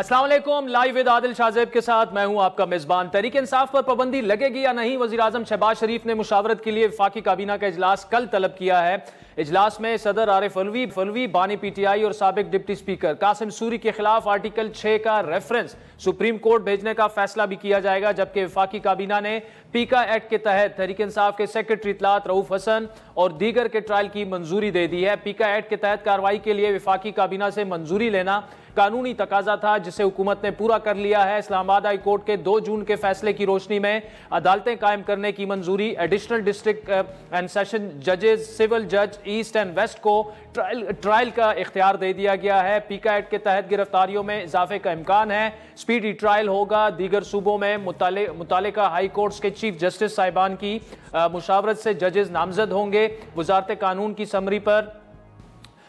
अस्सलाम वालेकुम। Live with Adil Shahzeb के साथ मैं हूं आपका मेजबान। तहरीक इंसाफ पर पाबंदी लगेगी या नहीं, वजीर आजम शहबाज शरीफ ने मुशावरत के लिए वफाकी काबीना का इजलास कल तलब किया है। इजलास में सदर आरिफ अलवी, बानी PTI और साबिक डिप्टी स्पीकर कासिम सूरी के खिलाफ आर्टिकल 6 का रेफरेंस सुप्रीम कोर्ट भेजने का फैसला भी किया जाएगा, जबकि वफाकी काबीना ने पीका एक्ट के तहत तहरीक इंसाफ के सेक्रेटरी इत्तलात रऊफ हसन और दीगर के ट्रायल की मंजूरी दे दी है। पीका एक्ट के तहत कार्रवाई के लिए वफाकी काबीना से मंजूरी लेना कानूनी तकाजा था, जिसे हुकूमत ने पूरा कर लिया है। इस्लामाबाद हाई कोर्ट के 2 जून के फैसले की रोशनी में अदालतें कायम करने की मंजूरी, एडिशनल डिस्ट्रिक्ट एंड सेशन जजेस, सिविल जज ईस्ट एंड वेस्ट को ट्रायल का इख्तियार दे दिया गया है। पीका एक्ट के तहत गिरफ्तारियों में इजाफे का इम्कान है। स्पीडी ट्रायल होगा। दीगर सूबों में मुतालिका हाई कोर्ट्स के चीफ जस्टिस साहिबान की मुशावरत से जजेस नामजद होंगे। वजारत कानून की समरी पर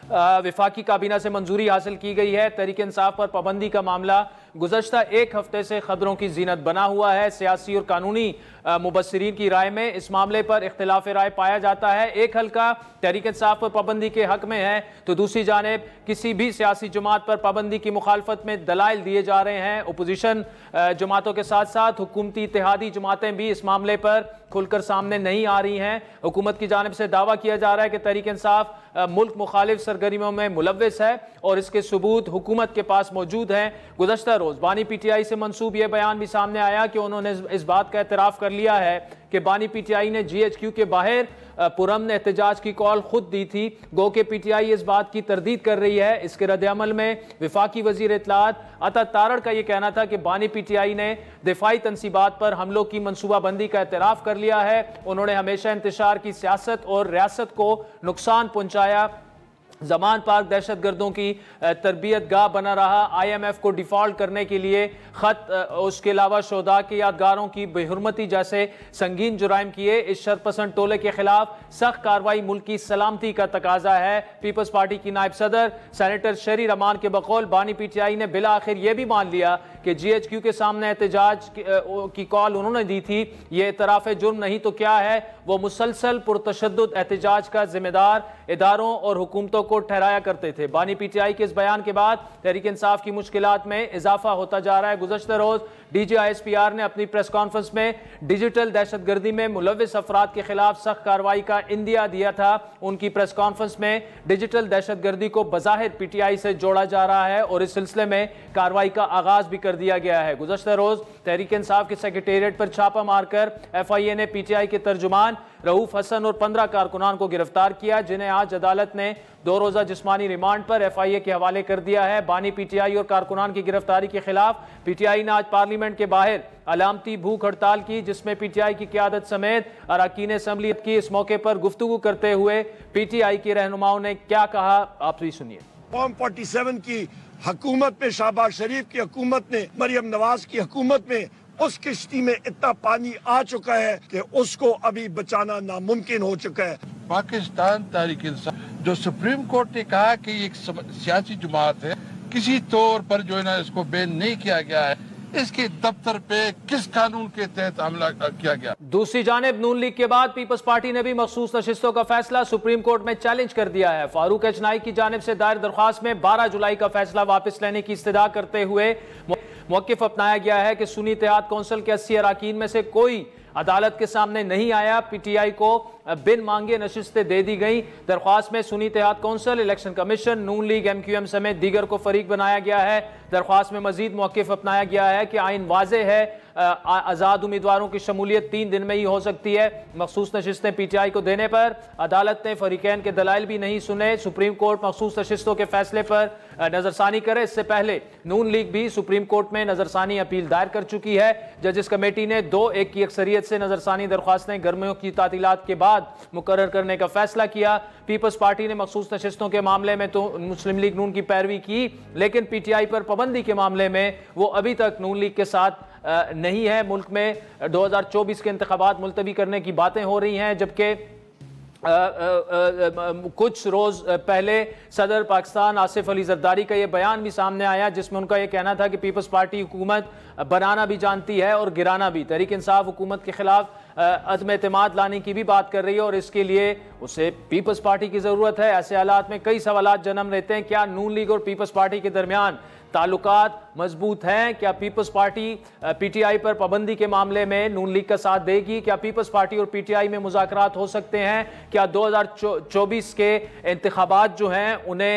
वफाकी काबीना से मंजूरी हासिल की गई है। तहरीक इंसाफ पर पाबंदी का मामला गुज़श्ता एक हफ्ते से खबरों की जीनत बना हुआ है। सियासी और कानूनी मुबस्सिरीन की राय में इस मामले पर इख्तिलाफ राय पाया जाता है। एक हल्का तहरीक इंसाफ पर पाबंदी के हक में है, तो दूसरी जानिब किसी भी सियासी जमात पर पाबंदी की मुखालफत में दलाइल दिए जा रहे हैं। अपोजिशन जमातों के साथ साथ हुकूमती इत्तेहादी जमातें भी इस मामले पर खुलकर सामने नहीं आ रही हैं। हुकूमत की जानिब से दावा किया जा रहा है कि तहरीक इंसाफ मुल्क मुखालिफ सरगर्मियों में मुलव्विस है और इसके सबूत हुकूमत के पास मौजूद हैं। गुज़श्ता रोज बानी PTI से मंसूब यह बयान भी सामने आया कि उन्होंने इस बात का एतराफ़ कर लिया है कि बानी PTI ने GHQ के बाहर पुरअमन एहतजाज की कॉल खुद दी थी। गो के PTI इस बात की तरदीद कर रही है। इसके रद्द-ए-अमल में वफाकी वजीर इत्तलात अता तारड़ का यह कहना था कि बानी PTI ने दिफाई तनसीबात पर हमलों की मनसूबाबंदी का एतराफ़ कर लिया है। उन्होंने हमेशा इंतशार की सियासत और रियासत को नुकसान पहुंचाया। जमान पार्क दहशतगर्दों की तरबियत गाह बना रहा। IMF को डिफॉल्ट करने के लिए खत, उसके अलावा शोधा के यादगारों की बेहुरमती जैसे संगीन जुराइम किए। इस शरपसंद टोले के खिलाफ सख्त कार्रवाई मुल्क की सलामती का तकाजा है। पीपल्स पार्टी की नायब सदर सेनेटर शरी रमान के बकौल बानी PTI ने बिला आखिर यह भी मान लिया कि GHQ के सामने एहतजाज की कॉल उन्होंने दी थी। ये इतराफ़ जुर्म नहीं तो क्या है। वो मुसलसल पुरतशद्दुद एहतजाज का जिम्मेदार इदारों और हुकूमतों को ठहराया करते थे। बानी PTI के इस बयान के बाद तहरीक इंसाफ की मुश्किलात में इजाफा होता जा रहा है। गुज़श्ता रोज DG ISPR ने अपनी प्रेस कॉन्फ्रेंस में डिजिटल दहशतगर्दी में मुलव्विस अफराद के खिलाफ सख्त कार्रवाई का इंदिया दिया था। उनकी प्रेस कॉन्फ्रेंस में डिजिटल दहशतगर्दी को बज़ाहिर PTI से जोड़ा जा रहा है और इस सिलसिले में कार्रवाई का आगाज भी कर दिया गया है। गुज़श्ता रोज तहरीक इंसाफ के सेक्रेटेरिएट पर छापा मारकर FIA ने PTI के तर्जुमान रऊफ हसन और 15 कारकुनान को गिरफ्तार किया, जिन्हें आज अदालत ने 2 रोज़ा जिस्मानी रिमांड पर FIA के हवाले कर दिया है। बानी PTI और कारकुनान की गिरफ्तारी के खिलाफ PTI ने आज पार्लियामेंट के बाहर अलामती भूख हड़ताल की, जिसमें PTI की क़यादत समेत अरकान असम्बली की। इस मौके पर गुफ्तगू करते हुए PTI के रहनुमाओं ने क्या कहा, आप भी सुनिए। फॉर्म 47 की हुकूमत में, शहबाज शरीफ की हुकूमत में, मरियम नवाज की हुकूमत में उस किश्ती में इतना पानी आ चुका है कि उसको अभी बचाना नामुमकिन हो चुका है। पाकिस्तान तहरीक इंसाफ, जो सुप्रीम कोर्ट ने कहा कि एक सियासी जमात है, किसी तौर पर जो है ना इसको बैन नहीं किया गया है, इसके दफ्तर पे किस कानून के तहत हमला किया गया। दूसरी जानिब नून लीग के बाद पीपल्स पार्टी ने भी मखसूस नशिस्तों का फैसला सुप्रीम कोर्ट में चैलेंज कर दिया है। फारूक अजनाई की जानिब से दायर दरख्वास्त में 12 जुलाई का फैसला वापस लेने की इस्तदा करते हुए मौक़िफ़ अपनाया गया है कि सुन्नी इत्तेहाद कौंसिल के 80 अरकान में से कोई अदालत के सामने नहीं आया। PTI को बिन मांगे नशिस्तें दे दी गई। दरख्वास्त में सुन्नी इत्तेहाद कौंसिल, इलेक्शन कमीशन, नून लीग, MQM समेत दीगर को फरीक बनाया गया है। दरख्वास्त में मजीद मौक़िफ़ अपनाया गया है कि आइन वाज़ेह है, आज़ाद उम्मीदवारों की शमूलियत 3 दिन में ही हो सकती है। मखसूस नशिस्तें PTI को देने पर अदालत ने फरीकैन के दलाइल भी नहीं सुने। सुप्रीम कोर्ट मखसूस नशिस्तों के फैसले पर नजरसानी करे। इससे पहले नून लीग भी सुप्रीम कोर्ट में नजरसानी अपील दायर कर चुकी है। जजिस कमेटी ने 2-1 की अक्सरियत से नजरसानी दरख्वास्तें गर्मियों की तातीलात के बाद मुकर्रर करने का फैसला किया। पीपल्स पार्टी ने मखसूस नशिस्तों के मामले में तो मुस्लिम लीग नून की पैरवी की, लेकिन PTI पर पाबंदी के मामले में वो अभी तक नून लीग के साथ नहीं है। मुल्क में 2024 के इंतखाबात मुलतवी करने की बातें हो रही हैं, जबकि कुछ रोज पहले सदर पाकिस्तान आसिफ अली जरदारी का यह बयान भी सामने आया, जिसमें उनका यह कहना था कि पीपल्स पार्टी हुकूमत बनाना भी जानती है और गिराना भी। तहरीक इंसाफ हुकूमत के खिलाफ अदम एतमाद लाने की भी बात कर रही है और इसके लिए उसे पीपल्स पार्टी की जरूरत है। ऐसे हालात में कई सवालात जन्म लेते हैं। क्या नून लीग और पीपल्स पार्टी के दरमियान ताल्लुकात मजबूत हैं? क्या पीपल्स पार्टी पीटीआई पर पाबंदी के मामले में नून लीग का साथ देगी? क्या पीपल्स पार्टी और पीटीआई में मुज़ाकरात हो सकते हैं? क्या 2024 के इंतखाबात जो हैं उन्हें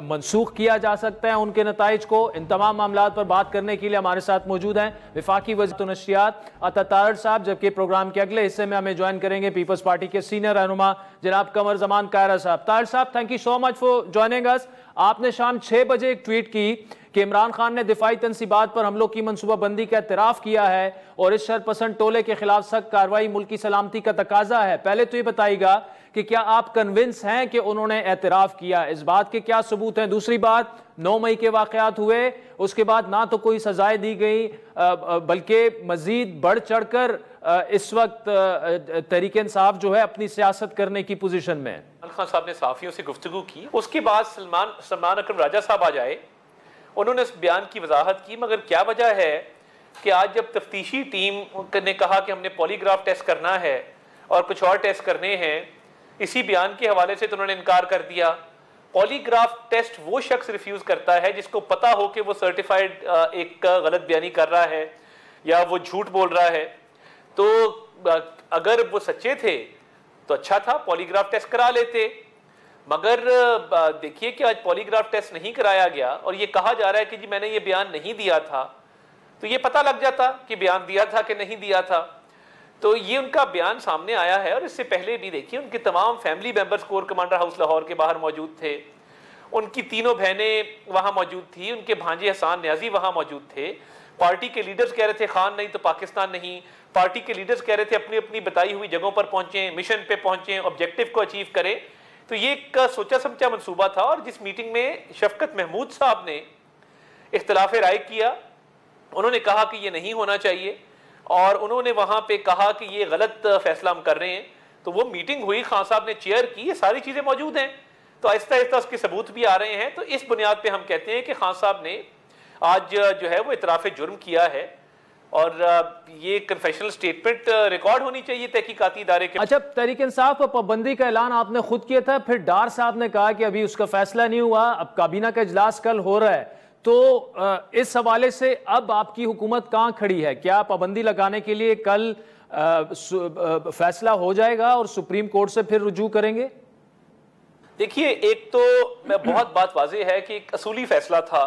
मनसूख किया जा सकता है, उनके नताइज को? इन तमाम मामलात पर बात करने के लिए हमारे साथ मौजूद हैं वफाकी वज़ीर नशरियात अता तारड़ साहब, जबकि प्रोग्राम के अगले हिस्से में हमें ज्वाइन करेंगे पीपल्स पार्टी के सीनियर रहनुमा जनाब कमर जमान कायरा साहब। तारड़ साहब, thank you so much for joining us. आपने शाम 6 बजे एक ट्वीट की कि इमरान खान ने दिफाई तनसीबात पर हमलों की मनसूबाबंदी का एतराफ़ किया है और इस शरपसंद टोले के खिलाफ सख्त कार्रवाई मुल्की सलामती का तकाजा है। पहले तो ये बताइएगा कि क्या आप कन्विंस हैं कि उन्होंने एतराफ़ किया? इस बात के क्या सबूत हैं? दूसरी बात, 9 मई के वाक़यात हुए, उसके बाद ना तो कोई सजाएं दी गई बल्कि मजीद बढ़ चढ़कर इस वक्त तहरीक इंसाफ जो है अपनी सियासत करने की पोजीशन में है। इमरान खान साहब ने सहाफ़ियों से गुफ्तगू की, उसके बाद सलमान अकरम राजा साहब आ जाए, उन्होंने इस बयान की वजाहत की। मगर क्या वजह है कि आज जब तफ्तीशी टीम ने कहा कि हमने पॉलीग्राफ टेस्ट करना है और कुछ और टेस्ट करने हैं, इसी बयान के हवाले से तो उन्होंने इनकार कर दिया। पॉलीग्राफ टेस्ट वो शख्स रिफ्यूज़ करता है जिसको पता हो कि वो सर्टिफाइड एक गलत बयानी कर रहा है या वो झूठ बोल रहा है। तो अगर वो सच्चे थे तो अच्छा था, पॉलीग्राफ टेस्ट करा लेते। मगर देखिए कि आज पॉलीग्राफ टेस्ट नहीं कराया गया और ये कहा जा रहा है कि जी मैंने ये बयान नहीं दिया था, तो ये पता लग जाता कि बयान दिया था कि नहीं दिया था। तो ये उनका बयान सामने आया है। और इससे पहले भी देखिए उनके तमाम family members core commander house Lahore के बाहर मौजूद थे, उनकी तीनों बहनें वहाँ मौजूद थी, उनके भांजे हसान न्याजी वहाँ मौजूद थे। पार्टी के लीडर्स कह रहे थे खान नहीं तो पाकिस्तान नहीं। पार्टी के लीडर्स कह रहे थे अपनी अपनी बताई हुई जगहों पर पहुंचे, मिशन पे पहुंचे, ऑब्जेक्टिव को अचीव करें। तो ये एक सोचा समझा मंसूबा था। और जिस मीटिंग में शफकत महमूद साहब ने इख्तिलाफ राय किया, उन्होंने कहा कि ये नहीं होना चाहिए और उन्होंने वहाँ पे कहा कि ये गलत फैसला हम कर रहे हैं। तो वो मीटिंग हुई, खान साहब ने चेयर की, ये सारी चीज़ें मौजूद हैं। तो आहिस्ता आहिस्ता उसके सबूत भी आ रहे हैं। तो इस बुनियाद पे हम कहते हैं कि खान साहब ने आज जो है वो इतराफ़ जुर्म किया है और ये कन्फेशनल स्टेटमेंट रिकॉर्ड होनी चाहिए तहकीकाती इदारे के। अच्छा, तहरीक इंसाफ पर पाबंदी का ऐलान आपने खुद किया था, फिर डार साहब ने कहा कि अभी उसका फैसला नहीं हुआ, अब काबीना का इजलास कल हो रहा है। तो इस हवाले से अब आपकी हुकूमत कहाँ खड़ी है? क्या पाबंदी लगाने के लिए कल फैसला हो जाएगा और सुप्रीम कोर्ट से फिर रुजू करेंगे? देखिए, एक तो बहुत बात वाज़ेह है कि एक असूली फैसला था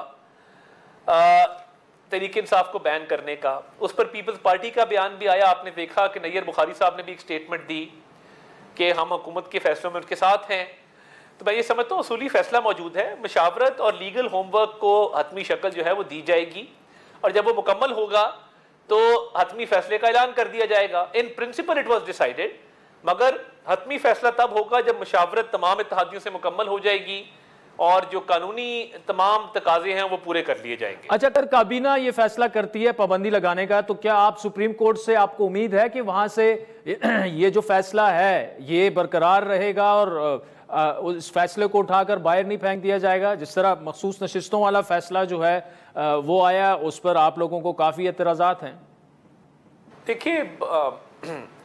तहरीक इंसाफ को बैन करने का। उस पर पीपल्स पार्टी का बयान भी आया। आपने देखा कि नैयर बुखारी साहब ने भी एक स्टेटमेंट दी कि हम हुकूमत के फैसलों में उनके साथ हैं। तो मैं ये समझता हूँ असूली फैसला मौजूद है। मशावरत और लीगल होमवर्क को हतमी शक्ल जो है वो दी जाएगी और जब वो मुकम्मल होगा तो हतमी फैसले का ऐलान कर दिया जाएगा। In principle it was decided, मगर हतमी फैसला तब होगा जब मशावरत तमाम इत्तेहादियों से मुकम्मल हो जाएगी और जो कानूनी तमाम तकाजे हैं वो पूरे कर लिए जाएंगे। अच्छा, अगर काबीना ये फैसला करती है पाबंदी लगाने का, तो क्या आप सुप्रीम कोर्ट से आपको उम्मीद है कि वहां से ये जो फैसला है ये बरकरार रहेगा और उस फैसले को उठाकर बाहर नहीं फेंक दिया जाएगा? जिस तरह मखसूस नशिस्तों वाला फैसला जो है वो आया, उस पर आप लोगों को काफ़ी एतराज़ात हैं। देखिए,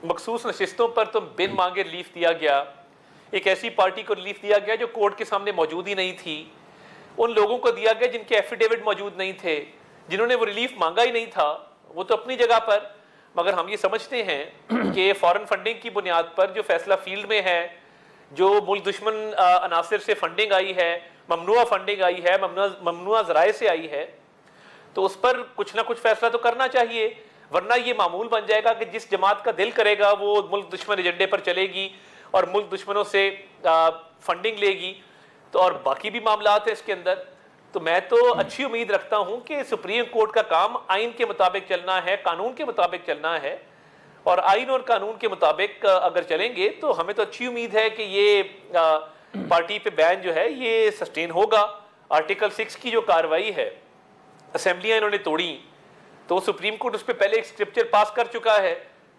मखसूस नशिस्तों पर तो बिन मांगे रिलीफ दिया गया। एक ऐसी पार्टी को रिलीफ दिया गया जो कोर्ट के सामने मौजूद ही नहीं थी। उन लोगों को दिया गया जिनके एफिडेविट मौजूद नहीं थे, जिन्होंने वो रिलीफ मांगा ही नहीं था, वो तो अपनी जगह पर। मगर हम ये समझते हैं कि फॉरेन फंडिंग की बुनियाद पर जो फैसला फील्ड में है, जो मुल्क दुश्मन अनासिर से फंडिंग आई है, ममनुआ फंडिंग आई है, ममनुआ ज़राए से आई है, तो उस पर कुछ ना कुछ फैसला तो करना चाहिए। वरना ये मामूल बन जाएगा कि जिस जमात का दिल करेगा वो मुल्क दुश्मन एजेंडे पर चलेगी और मुल्क दुश्मनों से फंडिंग लेगी। तो और बाकी भी मामलात है इसके अंदर। तो मैं तो अच्छी उम्मीद रखता हूं कि सुप्रीम कोर्ट का काम आइन के मुताबिक चलना है, कानून के मुताबिक चलना है। और आइन और कानून के मुताबिक अगर चलेंगे तो हमें तो अच्छी उम्मीद है कि ये पार्टी पे बैन जो है ये सस्टेन होगा। आर्टिकल 6 की जो कार्रवाई है, असेंबलियां इन्होंने तोड़ी, तो सुप्रीम कोर्ट उस पर पहले एक स्क्रिप्चर पास कर चुका है।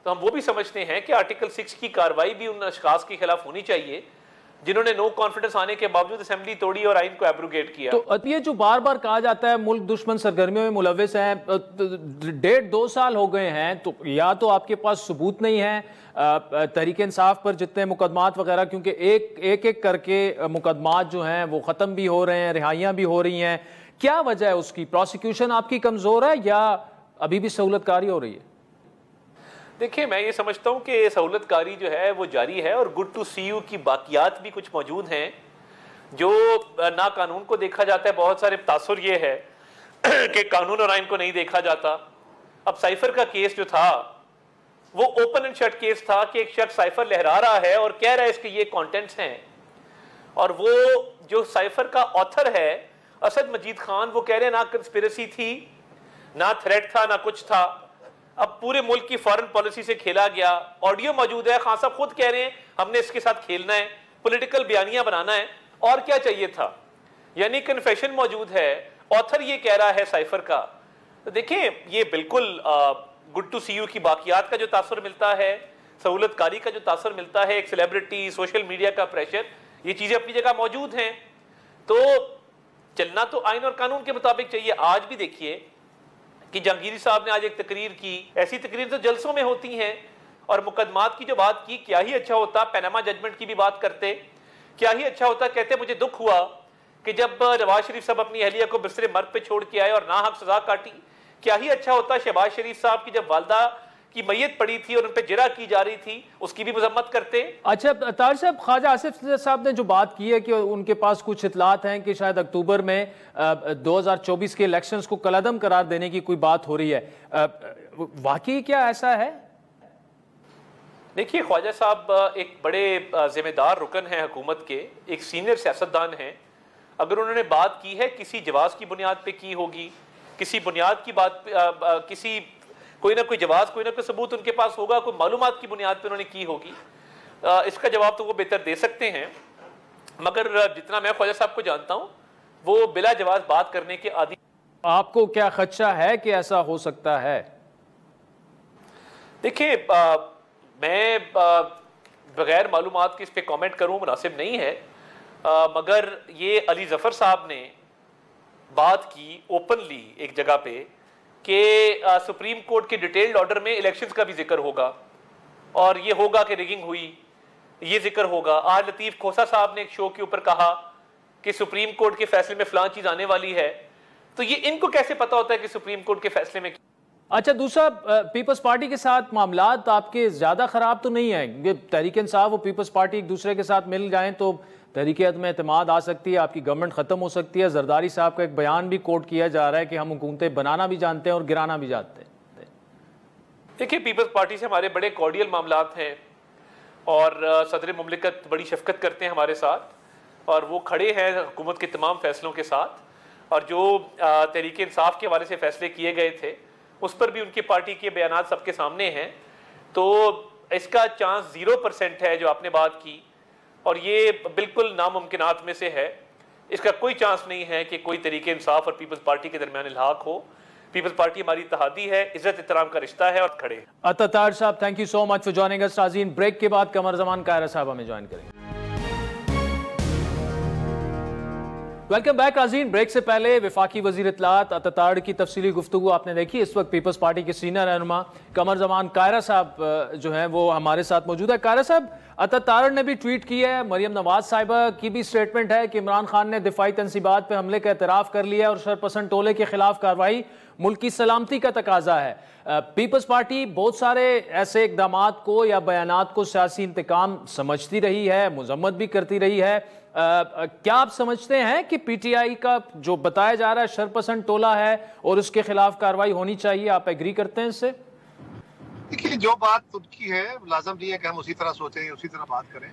तो हम वो भी समझते हैं कि आर्टिकल 6 की कार्रवाई भी उन अशखास के खिलाफ होनी चाहिए जिन्होंने नो कॉन्फिडेंस आने के बावजूद असेंबली तोड़ी और आइन को एब्रोगेट किया। तो ये जो बार बार कहा जाता है मुल्क दुश्मन सरगर्मियों में मुलविस है, 1.5-2 साल हो गए हैं, तो या तो आपके पास सबूत नहीं है तहरीक इंसाफ पर जितने मुकदमात वगैरह, क्योंकि एक करके मुकदमात जो हैं वो ख़त्म भी हो रहे हैं, रिहाइयाँ भी हो रही हैं, क्या वजह है उसकी? प्रोसिक्यूशन आपकी कमज़ोर है या अभी भी सहूलतकारी हो रही है? देखिए, मैं ये समझता हूँ कि सहूलतकारी जो है वो जारी है और गुड टू सी यू की बाकियात भी कुछ मौजूद हैं जो ना कानून को देखा जाता है। बहुत सारे तासुर ये है कि कानून और आइन को नहीं देखा जाता। अब साइफर का केस जो था वो ओपन एंड शट केस था कि एक शख्स साइफर लहरा रहा है और कह रहा है इसके ये कंटेंट्स हैं, और वो जो साइफर का ऑथर है असद मजीद खान, वो कह रहे हैं ना कंस्पिरेसी थी, ना थ्रेट था, ना कुछ था। अब पूरे मुल्क की फॉरेन पॉलिसी से खेला गया। ऑडियो मौजूद है, खान साहब खुद कह रहे हैं हमने इसके साथ खेलना है, पॉलिटिकल बयानियां बनाना है, और क्या चाहिए था? यानी कन्फेशन मौजूद है, ऑथर ये कह रहा है साइफर का। तो देखें, ये बिल्कुल गुड टू सी यू की बाकियात का जो तासुर मिलता है, सहूलतकारी का जो तासुर मिलता है, एक सेलिब्रिटी, सोशल मीडिया का प्रेशर, ये चीजें अपनी जगह मौजूद हैं। तो चलना तो आइन और कानून के मुताबिक चाहिए। आज भी देखिए कि जहांगीरी साहब ने आज एक तकरीर की, ऐसी तकरीर तो जलसों में होती हैं। और मुकदमात की जो बात की, क्या ही अच्छा होता पनामा जजमेंट की भी बात करते, क्या ही अच्छा होता। कहते मुझे दुख हुआ कि जब नवाज शरीफ साहब अपनी अहलिया को बिस्तरे मर्द पे छोड़ के आए और नाहक सजा काटी। क्या ही अच्छा होता शहबाज शरीफ साहब की जब वालदा की मैयत पड़ी थी और उन पर जिरा की जा रही थी, उसकी भी मजम्मत करते। अच्छा तार साहब, ख्वाजा आसिफ साहब ने जो बात की है कि उनके पास कुछ इतलात हैं कि शायद अक्टूबर में 2024 के इलेक्शंस को कलअदम करार देने की कोई बात हो रही है, वाकई क्या ऐसा है? देखिए, ख्वाजा साहब एक बड़े जिम्मेदार रुकन हैं हुकूमत के, एक सीनियर सियासतदान हैं। अगर उन्होंने बात की है किसी जवाब की बुनियाद पे की होगी, किसी बुनियाद की बात किसी कोई ना कोई जवाब, कोई ना कोई सबूत उनके पास होगा, कोई मालूमात की बुनियाद पे उन्होंने की होगी, इसका जवाब तो वो बेहतर दे सकते हैं। मगर जितना मैं ख्वाजा साहब को जानता हूँ वो बिला जवाब बात करने के आदी। आपको क्या खदशा है कि ऐसा हो सकता है? देखिए, मैं बगैर मालूमात के इस पे कमेंट करूँ मुनासिब नहीं है, मगर ये अली जफर साहब ने बात की ओपनली एक जगह पे कि सुप्रीम कोर्ट के डिटेल्ड ऑर्डर में इलेक्शंस का भी जिक्र होगा और ये होगा कि रिगिंग हुई, ये जिक्र होगा। आज लतीफ खोसा साहब ने एक शो के ऊपर कहा कि सुप्रीम कोर्ट के फैसले में फलां चीज आने वाली है। तो ये इनको कैसे पता होता है कि सुप्रीम कोर्ट के फैसले में? अच्छा, दूसरा, पीपल्स पार्टी के साथ मामलात आपके ज्यादा खराब तो नहीं है? तहरीक इंसाफ और पीपल्स पार्टी एक दूसरे के साथ मिल जाएं तो तहरीक में एतमाद आ सकती है, आपकी गवर्नमेंट खत्म हो सकती है। जरदारी साहब का एक बयान भी कोट किया जा रहा है कि हम हुकूमतें बनाना भी जानते हैं और गिराना भी जानते हैं। देखिए, पीपल्स पार्टी से हमारे बड़े कॉर्डियल मामलात हैं और सदर मुमलिकत बड़ी शफकत करते हैं हमारे साथ और वो खड़े हैं हुकूमत के तमाम फैसलों के साथ। और जो तहरीक इंसाफ के हवाले से फैसले किए गए थे उस पर भी उनकी पार्टी के बयानात सबके सामने हैं। तो इसका चांस 0% है जो आपने बात की, और ये बिल्कुल नामुमकिनात में से है। इसका कोई चांस नहीं है कि कोई तरीके इंसाफ और पीपल्स पार्टी के दरमियान इल्हाक हो। पीपल्स पार्टी हमारी इत्तेहादी है, इज्जत एहतराम का रिश्ता है और खड़े। अतातार साहब, thank you so much for joining us. नाज़रीन, ब्रेक के बाद कमर जमान कायरा साहब हमें ज्वाइन करेंगे। वेलकम बैक नाज़रीन। ब्रेक से पहले वफाकी वज़ीर इत्तलात अतातार की तफसीली गुफ्तगू आपने देखी। इस वक्त पीपल्स पार्टी के सीनियर रहनुमा कमर जमान कायरा साहब जो हैं वो हमारे साथ मौजूद है। कायरा साहब, अतातार ने भी ट्वीट किया है, मरियम नवाज साहिबा की भी स्टेटमेंट है कि इमरान खान ने दिफाई तनसीबात पर हमले का एतराफ़ कर लिया और शरपसंद टोले के खिलाफ कार्रवाई मुल्क की सलामती का तकाजा है। पीपल्स पार्टी बहुत सारे ऐसे इकदामात को या बयानात को सियासी इंतकाम समझती रही है, मजम्मत भी करती रही है। क्या आप समझते हैं कि पीटीआई का जो बताया जा रहा है शरपसंद टोला है और उसके खिलाफ कार्रवाई होनी चाहिए? आप एग्री करते हैं इससे? देखिए, जो बात उनकी है लाजम नहीं है कि हम उसी तरह सोचें, उसी तरह बात करें।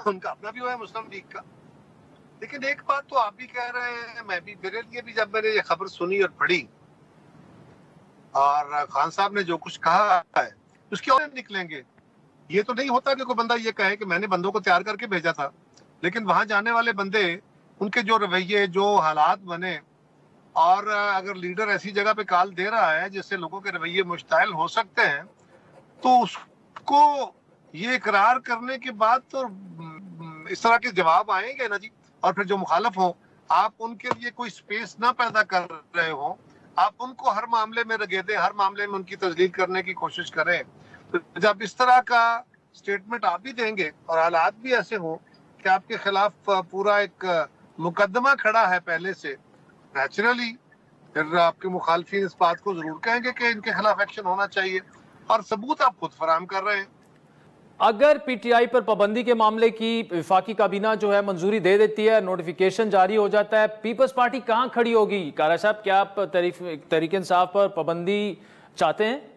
उनका अपना व्यू है मुस्लिम लीग का। लेकिन एक बात तो आप भी कह रहे हैं, मैं भी, मेरे लिए भी जब मैंने ये खबर सुनी और पढ़ी और खान साहब ने जो कुछ कहा है उसके और निकलेंगे। ये तो नहीं होता कि कोई बंदा ये कहे कि मैंने बंदों को तैयार करके भेजा था, लेकिन वहां जाने वाले बंदे, उनके जो रवैये, जो हालात बने, और अगर लीडर ऐसी जगह पे कॉल दे रहा है जिससे लोगों के रवैये मुश्ताइल हो सकते हैं, तो उसको ये इकरार करने के बाद तो इस तरह के जवाब आएंगे ना जी, और फिर जो मुखालफ हो आप उनके लिए कोई स्पेस ना पैदा कर रहे हो, आप उनको हर मामले में रगेदें, हर मामले में उनकी तजलील करने की कोशिश करें, तो जब इस तरह का स्टेटमेंट आप भी देंगे और हालात भी ऐसे हो कि आपके खिलाफ पूरा एक मुकदमा खड़ा है पहले से, नेचुरली फिर आपके मुखालफिन इस बात को जरूर कहेंगे कि इनके खिलाफ एक्शन होना चाहिए, और सबूत आप खुद फराहम कर रहे हैं। अगर पीटीआई पर पाबंदी के मामले की वफाकी काबीना जो है मंजूरी दे देती है, नोटिफिकेशन जारी हो जाता है, पीपल्स पार्टी कहां खड़ी होगी? कारा साहब, क्या आप तहरीक इंसाफ पर पाबंदी चाहते हैं?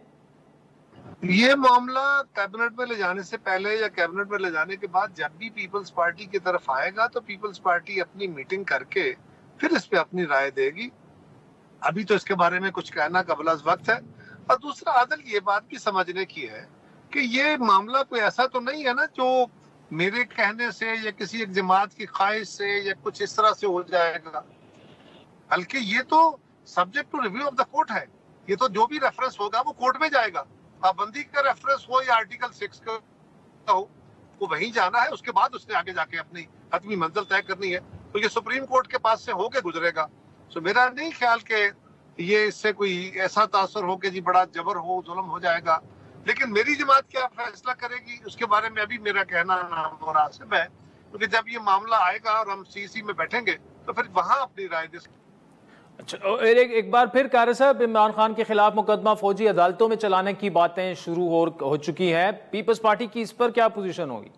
ये मामला कैबिनेट में ले जाने से पहले या कैबिनेट में ले जाने के बाद जब भी पीपल्स पार्टी की तरफ आएगा तो पीपल्स पार्टी अपनी मीटिंग करके फिर इस पे अपनी राय देगी। अभी तो इसके बारे में कुछ कहना कबल अज़ वक्त है। और दूसरा, आदल, ये बात भी समझने की है कि ये मामला कोई ऐसा तो नहीं है ना जो मेरे कहने से या किसी एक जमात की ख्वाहिश से या कुछ इस तरह से हो जाएगा, बल्कि ये तो subject to review of the court है। ये तो जो भी रेफरेंस होगा वो कोर्ट में जाएगा। पाबंदी का रेफरेंस हो या आर्टिकल 6 का हो, वो वहीं जाना है, उसके बाद उसने आगे जाके अपनी हतमी मंजिल तय करनी है। तो ये सुप्रीम कोर्ट के पास से होके गुजरेगा। तो मेरा नहीं ख्याल कि ये इससे कोई ऐसा तासर हो कि जी बड़ा जबर हो, जुल्म हो जाएगा। लेकिन मेरी जमात क्या फैसला करेगी उसके बारे में अभी मेरा कहना नामुनासिब है, क्योंकि जब ये मामला आएगा और हम सीसी में बैठेंगे तो फिर वहां अपनी राय दे। अच्छा, एक बार फिर कारी साहब, इमरान खान के खिलाफ मुकदमा फौजी अदालतों में चलाने की बातें शुरू हो चुकी हैं। पीपल्स पार्टी की इस पर क्या पोजीशन होगी?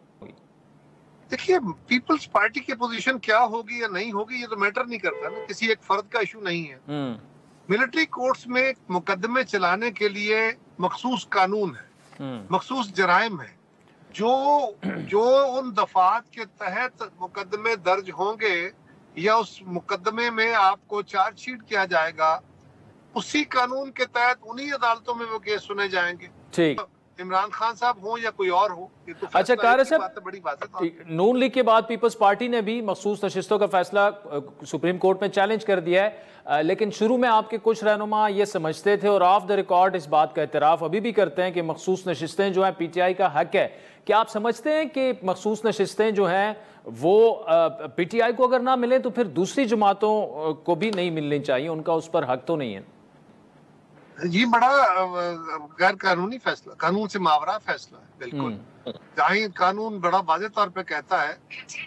देखिए, पीपल्स पार्टी की पोजीशन क्या होगी या नहीं होगी ये तो मैटर नहीं करता ना, किसी एक फर्द का इशू नहीं है। मिलिट्री कोर्ट्स में मुकदमे चलाने के लिए मखसूस कानून है, मखसूस जराइम है, जो उन दफात के तहत मुकदमे दर्ज होंगे या उस मुकदमे में आपको चार्जशीट किया जाएगा, उसी कानून के तहत उन्हीं अदालतों में वो केस सुने जाएंगे। ठीक, इमरान खान साहब हो या कोई और हो, ये तो अच्छा कारी साहब, बड़ी बात है। नून लीग के बाद पीपल्स पार्टी ने भी मखसूस नशिस्तों का फैसला सुप्रीम कोर्ट में चैलेंज कर दिया है, लेकिन शुरू में आपके कुछ रहनुमा ये समझते थे और ऑफ द रिकॉर्ड इस बात का एतराफ़ अभी भी करते हैं कि मखसूस नशिस्तें जो हैं पीटीआई का हक है। क्या आप समझते हैं कि मखसूस नशिस्तें जो हैं वो पीटीआई को अगर ना मिले तो फिर दूसरी जमातों को भी नहीं मिलनी चाहिए, उनका उस पर हक तो नहीं है? ये बड़ा गैर कानूनी फैसला, कानून से मावरा फैसला है। बिल्कुल, जहाँ कानून बड़ा वाज़े तौर पे कहता है,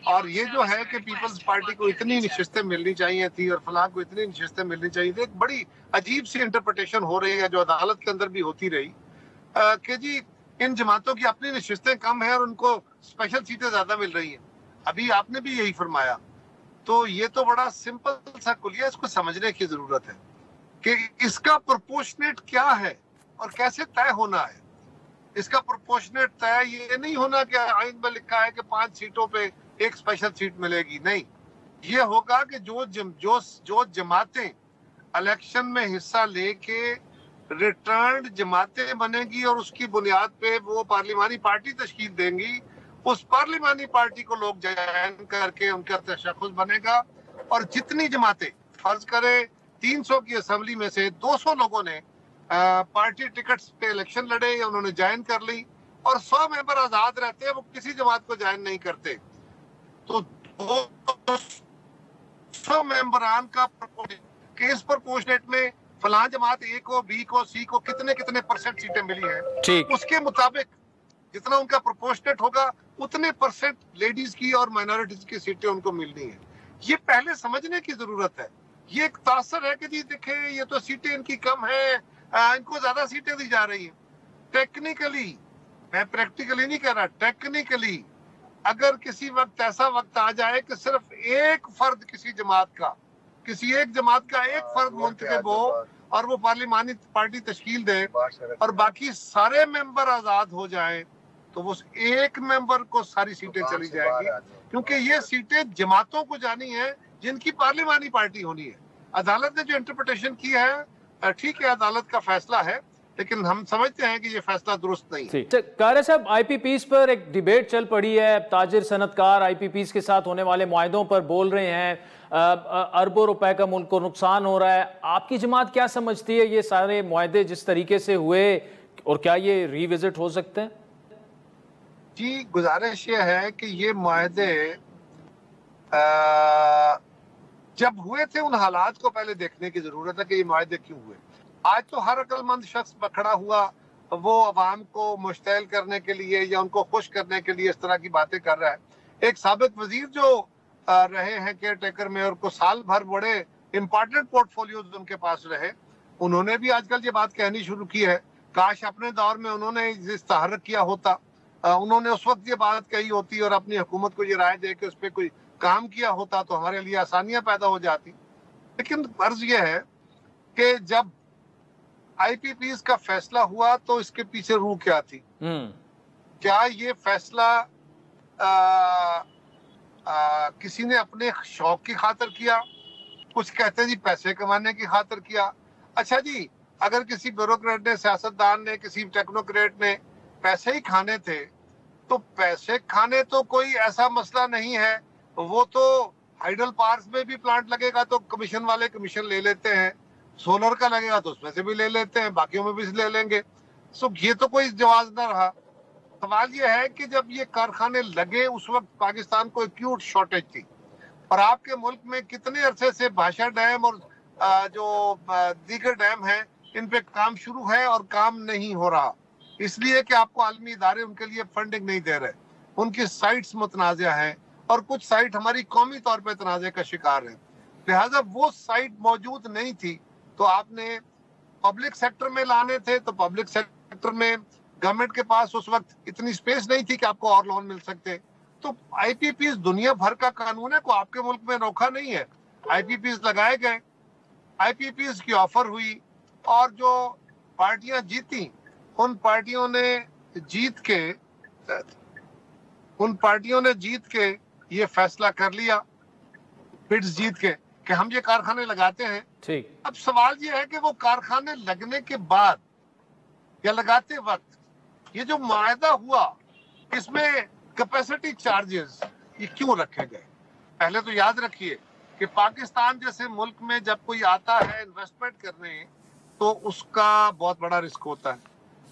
और ये जो है कि पीपल्स पार्टी को इतनी नशिस्तें मिलनी चाहिए थी और फलां को इतनी नशिस्तें मिलनी चाहिए थी, एक बड़ी अजीब सी इंटरप्रिटेशन हो रही है जो अदालत के अंदर भी होती रही कि जी इन जमातों की अपनी नशिस्तें कम है और उनको स्पेशल सीटें ज्यादा मिल रही हैं। अभी आपने भी यही फरमाया। तो ये तो बड़ा सिंपल सा कुलिया, इसको समझने की जरूरत है कि इसका प्रोपोर्शनेट क्या है और कैसे तय होना है। इसका प्रोपोर्शनेट तय ये नहीं होना कि आइन में लिखा है कि 5 सीटों पे एक स्पेशल सीट मिलेगी, नहीं। ये होगा कि जो जमातें इलेक्शन में हिस्सा लेके रिटर्न्ड जमातें बनेगी और उसकी बुनियाद पे वो पार्लिमानी पार्टी तश्कील देंगी, उस पार्लिमानी पार्टी को लोग ज्वाइन करके उनका तशख्खुस बनेगा। और जितनी जमातें, फर्ज करें 300 की असेंबली में से 200 लोगों ने पार्टी टिकट्स पे इलेक्शन लड़े या उन्होंने ज्वाइन कर ली और 100 मेंबर आजाद रहते हैं, वो किसी जमात को ज्वाइन नहीं करते, तो 200 मेंबरान का केस प्रोपोर्शनेट में फलां जमात ए को, बी को, सी को कितने परसेंट सीटें मिली हैं, उसके मुताबिक जितना उनका प्रोपोर्शनेट होगा उतने परसेंट लेडीज की और माइनॉरिटीज की सीटें उनको मिलनी है। ये पहले समझने की जरूरत है। ये एक तासर है कि जी देखे ये तो सीटें इनकी कम है, इनको ज्यादा सीटें दी जा रही हैं। टेक्निकली, मैं प्रैक्टिकली नहीं कह रहा, टेक्निकली अगर किसी वक्त ऐसा वक्त आ जाए कि सिर्फ एक फर्द किसी एक जमात का एक फर्द मुंतखब हो और वो पार्लिमानी पार्टी तश्कील दे और बाकी सारे मेंबर आजाद हो जाए, तो वो एक मेंबर को सारी सीटें चली जाएंगी, क्योंकि ये सीटें जमातों को जानी है जिनकी पार्लिमानी पार्टी होनी है। अदालत ने जो इंटरप्रिटेशन की है, ठीक है, अदालत का फैसला है, लेकिन हम समझते हैं कि ये फैसला दुरुस्त नहीं है। कारी साहब, आईपीपीस पर एक डिबेट चल पड़ी है। ताजिर सनतकार आईपीपीस के साथ होने वाले मुआहदों पर बोल रहे हैं, अरबों रुपए का मुल्क को नुकसान हो रहा है। आपकी जमात क्या समझती है, ये सारे मुआहदे जिस तरीके से हुए, और क्या ये रिविजिट हो सकते हैं? जी, गुजारिश ये है कि ये मुआहदे जब हुए थे उन हालात को पहले देखने की जरूरत है कि ये मुआहदे क्यों हुए। आज तो हर अक्लमंद शख्स खड़ा हुआ वो अवाम को मुश्तैल करने के लिए या उनको खुश करने के लिए इस तरह की बातें कर रहा है। एक साबिक वजीर जो रहे हैं केयर टेकर में और को साल भर बड़े इम्पोर्टेंट पोर्टफोलियोज उनके पास रहे, उन्होंने भी आजकल ये बात कहनी शुरू की है, काश अपने दौर में उन्होंने इस तहर्रुक किया होता, उन्होंने उस वक्त ये बात कही होती और अपनी हुकूमत को ये राय दे के उस पर कोई काम किया होता तो हमारे लिए आसानियां पैदा हो जाती। लेकिन अर्ज ये है कि जब IPPs का फैसला हुआ तो इसके पीछे रूह क्या थी? क्या ये फैसला किसी ने अपने शौक की खातिर किया? कुछ कहते हैं जी पैसे कमाने की खातिर किया। अच्छा जी, अगर किसी ब्यूरोक्रेट ने, सियासतदान ने, किसी टेक्नोक्रेट ने पैसे ही खाने थे तो पैसे खाने तो कोई ऐसा मसला नहीं है, वो तो हाइडल पार्क में भी प्लांट लगेगा तो कमीशन वाले कमीशन ले लेते हैं, सोलर का लगेगा तो उसमें से भी ले लेते हैं, बाकियों में भी ले लेंगे। सो ये तो कोई जवाब न रहा। सवाल ये है कि जब ये कारखाने लगे उस वक्त पाकिस्तान को एक्यूट शॉर्टेज थी और आपके मुल्क में कितने अरसे से भाषा डैम और जो दीगर डैम है इन पे काम शुरू है और काम नहीं हो रहा, इसलिए कि आपको आलमी इदारे उनके लिए फंडिंग नहीं दे रहे, उनकी साइट्स मुतनाज़ा है और कुछ साइट हमारी कौमी तौर पे तनाज़े का शिकार है। लिहाजा वो साइट मौजूद नहीं थी तो आपने पब्लिक सेक्टर में लाने थे, तो पब्लिक सेक्टर में गवर्नमेंट के पास उस वक्त इतनी स्पेस नहीं थी कि आपको और लोन मिल सकते। तो IPPs दुनिया भर का कानून है, को आपके मुल्क में रोका नहीं है। IPPs लगाए गए, IPPs की ऑफर हुई और जो पार्टियां जीती उन पार्टियों ने जीत के ये फैसला कर लिया, बिड्स जीत के, कि हम ये कारखाने लगाते हैं। ठीक। अब सवाल ये है कि वो कारखाने लगने के बाद या लगाते वक्त ये जो मुआहदा हुआ इसमें कैपेसिटी चार्जेस ये क्यों रखे गए? पहले तो याद रखिए कि पाकिस्तान जैसे मुल्क में जब कोई आता है इन्वेस्टमेंट करने तो उसका बहुत बड़ा रिस्क होता है,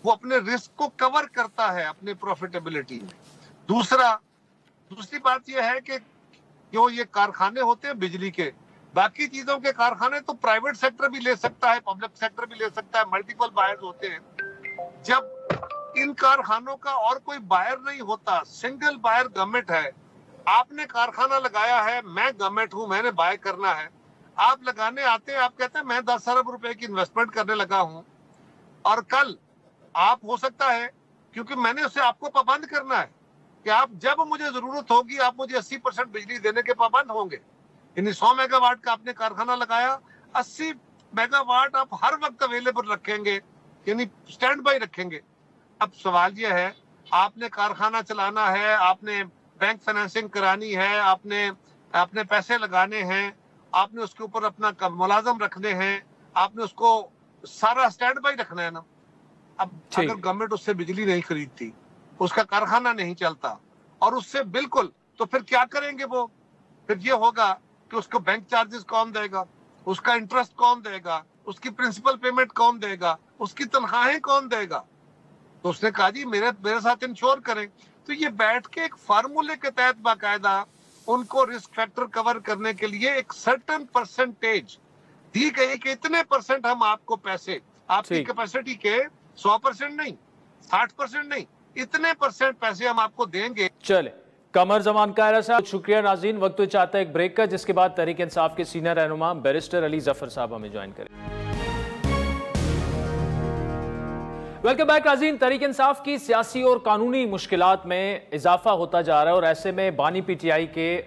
वो अपने रिस्क को कवर करता है अपने प्रॉफिटेबिलिटी में। दूसरी बात यह है कि जो ये कारखाने होते हैं बिजली के, बाकी चीजों के कारखाने तो प्राइवेट सेक्टर भी ले सकता है, पब्लिक सेक्टर भी ले सकता है, मल्टीपल बायर्स होते हैं। जब इन कारखानों का और कोई बायर नहीं होता, सिंगल बायर गवर्नमेंट है, आपने कारखाना लगाया है, मैं गवर्नमेंट हूं, मैंने बाय करना है, आप लगाने आते हैं, आप कहते हैं मैं 10 अरब रुपए की इन्वेस्टमेंट करने लगा हूं और कल आप हो सकता है, क्योंकि मैंने उसे आपको पाबंद करना है कि आप जब मुझे जरूरत होगी आप मुझे 80% बिजली देने के पाबंद होंगे। यानी 100 मेगावाट का आपने कारखाना लगाया, 80 मेगावाट आप हर वक्त अवेलेबल रखेंगे, यानी स्टैंड बाई रखेंगे। अब सवाल यह है, आपने कारखाना चलाना है, आपने बैंक फाइनेंसिंग करानी है, आपने पैसे लगाने हैं, आपने उसके ऊपर अपना मुलाजम रखने हैं, आपने उसको सारा स्टैंड बाई रखना है ना। अब अगर गवर्नमेंट उससे बिजली नहीं खरीदती, उसका कारखाना नहीं चलता और उससे बिल्कुल, तो फिर क्या करेंगे वो? फिर ये होगा कि उसको बैंक चार्जेस कौन देगा, उसका इंटरेस्ट कौन देगा, उसकी प्रिंसिपल पेमेंट कौन देगा, उसकी तनख्वाहें कौन देगा? तो उसने कहा जी मेरे साथ इंश्योर करें। तो ये बैठ के एक फार्मूले के तहत बाकायदा उनको रिस्क फैक्टर कवर करने के लिए एक सर्टेन परसेंटेज दी गई कि इतने परसेंट हम आपको पैसे, आपकी कैपेसिटी के 100% नहीं, 60% नहीं, इतने परसेंट पैसे हम आपको देंगे। चले कमर जमान कायरा साहब, शुक्रिया नाज़रीन। वक्त चाहता है एक ब्रेक का, जिसके बाद तहरीक इंसाफ के सीनियर रहनुमा बैरिस्टर अली जफर साहब हमें ज्वाइन करें। वेलकम बैक नाज़रीन। तहरीक इंसाफ की सियासी और कानूनी मुश्किलात में इजाफा होता जा रहा है और ऐसे में बानी PTI के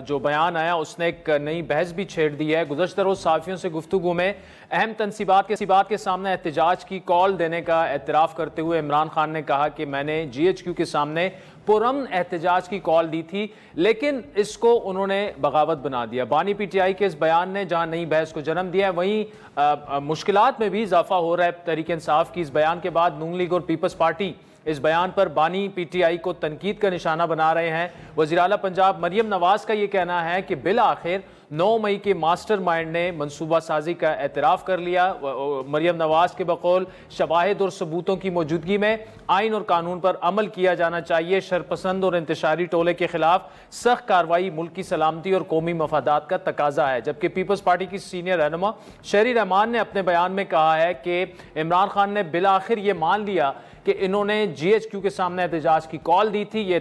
जो बयान आया उसने एक नई बहस भी छेड़ दी है। गुज़श्ता रोज़ सहाफ़ियों से गुफ्तगू में अहम तनसीबात के सामने एहतजाज की कॉल देने का एतराफ़ करते हुए इमरान खान ने कहा कि मैंने GHQ के सामने पुरअमन एहतजाज की कॉल दी थी, लेकिन इसको उन्होंने बगावत बना दिया। बानी PTI के इस बयान ने जहां नई बहस को जन्म दिया है, वहीं मुश्किलात में भी इजाफा हो रहा है। तहरीक इंसाफ की इस बयान के बाद नून लीग और पीपल्स पार्टी इस बयान पर बानी PTI को तनकीद का निशाना बना रहे हैं। वज़ीर आला पंजाब मरियम नवाज का यह कहना है कि बिल आखिर 9 मई के मास्टरमाइंड ने मंसूबा साजी का एतराफ़ कर लिया। मरियम नवाज के बकौल शवाहिद और सबूतों की मौजूदगी में आइन और कानून पर अमल किया जाना चाहिए। शरपसंद और इंतशारी टोले के खिलाफ सख्त कार्रवाई मुल्क की सलामती और कौमी मफादात का तकाजा है। जबकि पीपल्स पार्टी की सीनियर रहनुमा शहरी रहमान ने अपने बयान में कहा है कि इमरान खान ने बिलाखिर ये मान लिया कि इन्होंने GHQ के सामने एहतजाज की कॉल दी थी। ये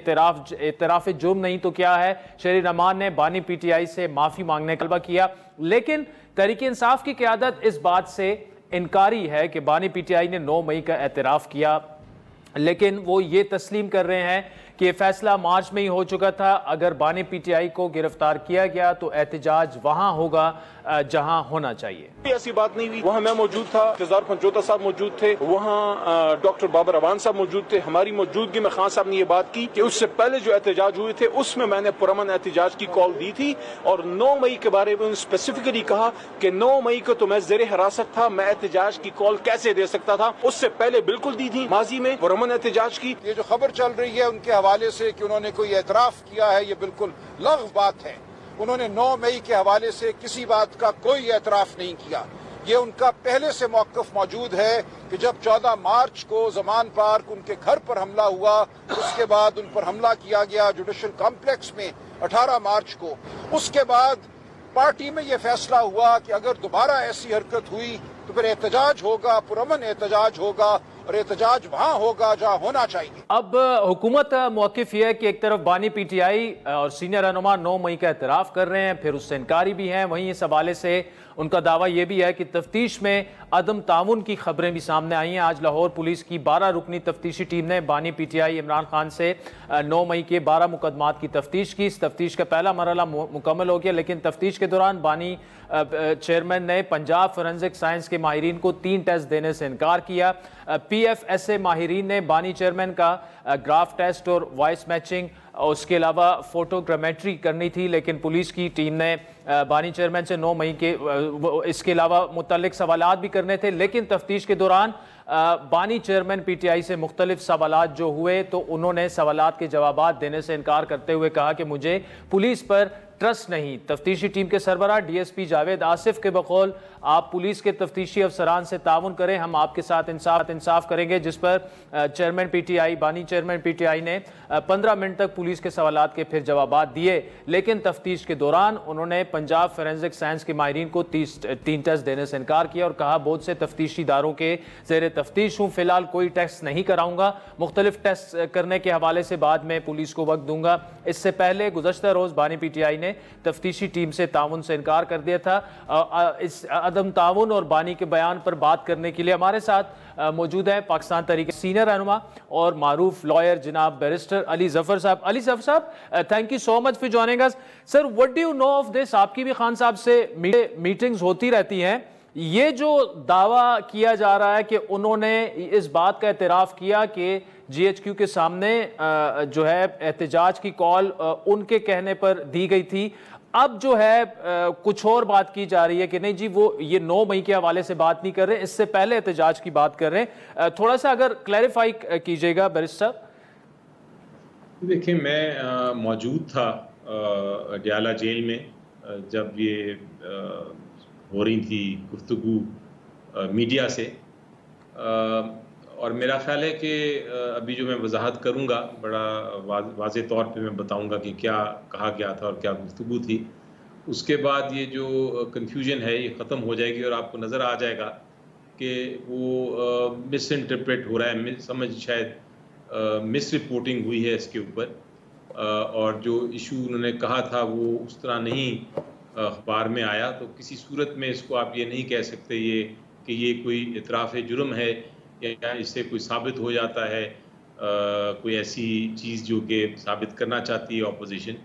एतराफ़ जुर्म नहीं तो क्या है। शहरी रहमान ने बानी PTI से माफ़ी मांगने का तलबा किया, लेकिन तहरीक इंसाफ की क़यादत इस बात से इनकारी है कि बानी PTI ने 9 मई का एतराफ़ किया, लेकिन वो ये तस्लीम कर रहे हैं कि ये फैसला मार्च में ही हो चुका था। अगर बानी PTI को गिरफ्तार किया गया तो एहतजाज वहां होगा जहां होना चाहिए। ऐसी बात नहीं हुई। वहां मैं मौजूद था, इंतजार पंजोता साहब मौजूद थे, वहां डॉक्टर बाबर अवान साहब मौजूद थे। हमारी मौजूदगी में खान साहब ने ये बात की कि उससे पहले जो एहतजाज हुए थे उसमें मैंने पुरअमन एहतजाज की कॉल दी थी और 9 मई के बारे में स्पेसिफिकली कहा कि 9 मई को तो मैं ज़ेरे हिरासत था, मैं एहतजाज की कॉल कैसे दे सकता था। उससे पहले बिल्कुल दी थी माजी में पुरअमन एहतजाज की। ये जो खबर चल रही है उनके हवाले से कि उन्होंने कोई एतराफ़ किया है, ये बिल्कुल लग़्व बात है। उन्होंने 9 मई के हवाले से किसी बात का कोई एतराफ़ नहीं किया। ये उनका पहले से मौक़िफ़ मौजूद है कि जब 14 मार्च को ज़मान पार्क उनके घर पर हमला हुआ, उसके बाद उन पर हमला किया गया जुडिशल कॉम्प्लेक्स में 18 मार्च को, उसके बाद पार्टी में ये फैसला हुआ कि अगर दोबारा ऐसी हरकत हुई तो फिर एहतजाज होगा, पुरअमन एहतजाज होगा और एहतजाज वहां होगा जहां होना चाहिए। अब हुकूमत मौक़िफ़ यह है कि एक तरफ बानी PTI और सीनियर रहनुमा 9 मई का एतराफ़ कर रहे हैं, फिर उससे इनकारी भी हैं। वहीं इस हवाले से उनका दावा यह भी है कि तफ्तीश में अदम ताउन की खबरें भी सामने आई हैं। आज लाहौर पुलिस की 12 रुकनी तफ्तीशी टीम ने बानी PTI इमरान खान से 9 मई के 12 मुकदमात की तफ्तीश की। इस तफ्तीश का पहला मरहला मुकम्मल हो गया, लेकिन तफ्तीश के दौरान बानी चेयरमैन ने पंजाब फोरेंसिक साइंस के माहिरीन को 3 टेस्ट देने से इनकार किया। PFSA माहिरीन ने बानी चेयरमैन का ग्राफ टेस्ट और वॉइस मैचिंग और उसके अलावा फोटोग्रामेट्री करनी थी, लेकिन पुलिस की टीम ने बानी चेयरमैन से 9 मई के इसके अलावा मुतल्लिक सवालात भी करने थे। लेकिन तफ्तीश के दौरान बानी चेयरमैन PTI से मुख्तलिफ सवालात जो हुए तो उन्होंने सवालात के जवाबात देने से इनकार करते हुए कहा कि मुझे पुलिस पर ट्रस्ट नहीं। तफ्तीशी टीम के सरबराह DSP जावेद आसिफ के बकौल आप पुलिस के तफ्तीशी अफसरान से ताउन करें, हम आपके साथ इंसाफ करेंगे, जिस पर चेयरमैन PTI बानी चेयरमैन PTI ने 15 मिनट तक पुलिस के सवालात के फिर जवाबात दिए। लेकिन तफ्तीश के दौरान उन्होंने पंजाब फोरेंसिक साइंस के माहिरीन को 3 टेस्ट देने से इनकार किया और कहा बहुत से तफ्तीशी इदारों के ज़ेरे तफ्तीश हूँ, फिलहाल कोई टेस्ट नहीं कराऊंगा, मुख्तलिफ टेस्ट करने के हवाले से बाद में पुलिस को वक्त दूंगा। इससे पहले गुज़श्ता रोज़ बानी PTI ने तफ्तीशी टीम से ताउन से इनकार कर दिया था। इस अदम ताउन और बानी के बयान पर बात करने के लिए हमारे साथ मौजूद है पाकिस्तान तहरीक सीनियर रहनुमा और मारूफ लॉयर जनाब बैरिस्टर अली जफर साहब। अली जफर साहब, thank you so much for joining us. Sir, what do you know of this? आपकी भी खान साहब से मीटिंग्स होती रहती हैं। ये जो दावा किया जा रहा है कि उन्होंने इस बात का एतराफ़ किया कि GHQ के सामने जो है एहतजाज की कॉल उनके कहने पर दी गई थी, अब जो है कुछ और बात की जा रही है कि नहीं जी वो ये 9 मई के हवाले से बात नहीं कर रहे, इससे पहले एहतजाज की बात कर रहे हैं। थोड़ा सा अगर क्लैरिफाई कीजिएगा बैरिस्टर। देखिए, मैं मौजूद था डयाला जेल में जब ये हो रही थी गुफ्तगू मीडिया से, और मेरा ख्याल है कि अभी जो मैं वजाहत करूंगा बड़ा वाज़े तौर पे मैं बताऊंगा कि क्या कहा गया था और क्या गुफ्तगू थी। उसके बाद ये जो कन्फ्यूजन है ये ख़त्म हो जाएगी और आपको नज़र आ जाएगा कि वो मिस इंटरप्रेट हो रहा है, समझ शायद मिस रिपोर्टिंग हुई है इसके ऊपर, और जो इशू उन्होंने कहा था वो उस तरह नहीं अखबार में आया। तो किसी सूरत में इसको आप ये नहीं कह सकते ये कि ये कोई इतराफ़ जुर्म है या इससे कोई साबित हो जाता है कोई ऐसी चीज़ जो कि साबित करना चाहती है अपोजिशन।